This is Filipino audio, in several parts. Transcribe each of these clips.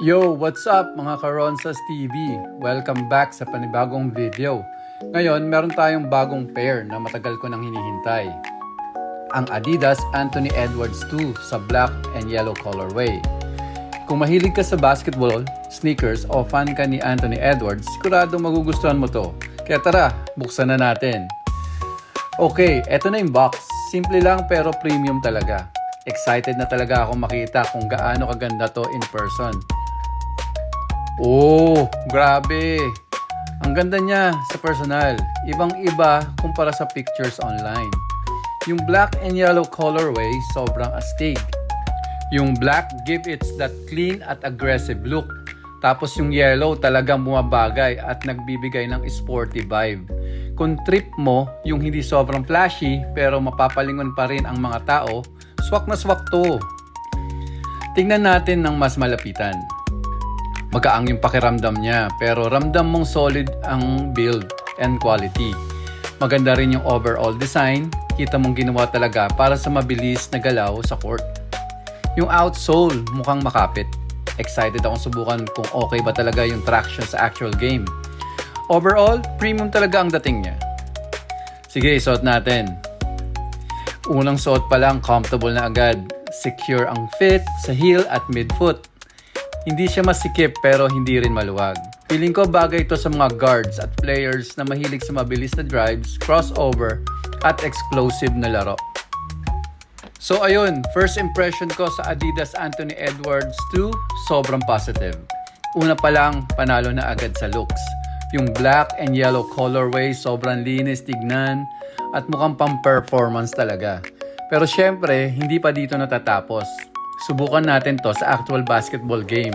Yo, what's up mga Karonsas TV? Welcome back sa panibagong video. Ngayon, meron tayong bagong pair na matagal ko nang hinihintay. Ang Adidas Anthony Edwards 2 sa black and yellow colorway. Kung mahilig ka sa basketball, sneakers o fan ka ni Anthony Edwards, sigurado magugustuhan mo to. Kaya tara, buksan na natin. Okay, eto na yung box. Simple lang pero premium talaga. Excited na talaga ako makita kung gaano kaganda to in person. Oh, grabe! Ang ganda niya sa personal. Ibang-iba kumpara sa pictures online. Yung black and yellow colorway, sobrang astig. Yung black give it that clean at aggressive look. Tapos yung yellow talagang bumabagay at nagbibigay ng sporty vibe. Kung trip mo yung hindi sobrang flashy pero mapapalingon pa rin ang mga tao, swak na swak to. Tingnan natin ng mas malapitan. Magaang yung pakiramdam niya pero ramdam mong solid ang build and quality. Maganda rin yung overall design. Kita mong ginawa talaga para sa mabilis na galaw sa court. Yung outsole mukhang makapit. Excited akong subukan kung okay ba talaga yung traction sa actual game. Overall, premium talaga ang dating niya. Sige, isuot natin. Unang suot pa lang, comfortable na agad. Secure ang fit sa heel at midfoot. Hindi siya masikip pero hindi rin maluwag. Feeling ko bagay ito sa mga guards at players na mahilig sa mabilis na drives, crossover at explosive na laro. So ayun, first impression ko sa Adidas Anthony Edwards 2, sobrang positive. Una pa lang, panalo na agad sa looks. Yung black and yellow colorway, sobrang linis tignan at mukhang pang-performance talaga. Pero syempre, hindi pa dito natatapos. Subukan natin to sa actual basketball game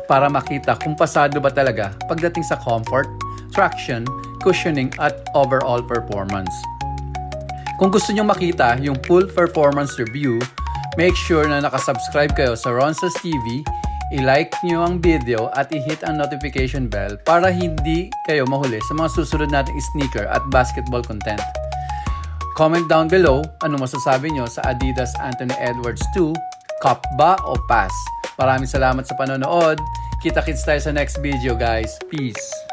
para makita kung pasado ba talaga pagdating sa comfort, traction, cushioning at overall performance. Kung gusto nyo makita yung full performance review, make sure na nakasubscribe kayo sa Ronsas TV, i-like nyo ang video at i-hit ang notification bell para hindi kayo mahuli sa mga susunod nating sneaker at basketball content. Comment down below ano masasabi nyo sa Adidas Anthony Edwards 2, cop ba o pass? Maraming salamat sa panonood. Kita-kits tayo sa next video guys. Peace!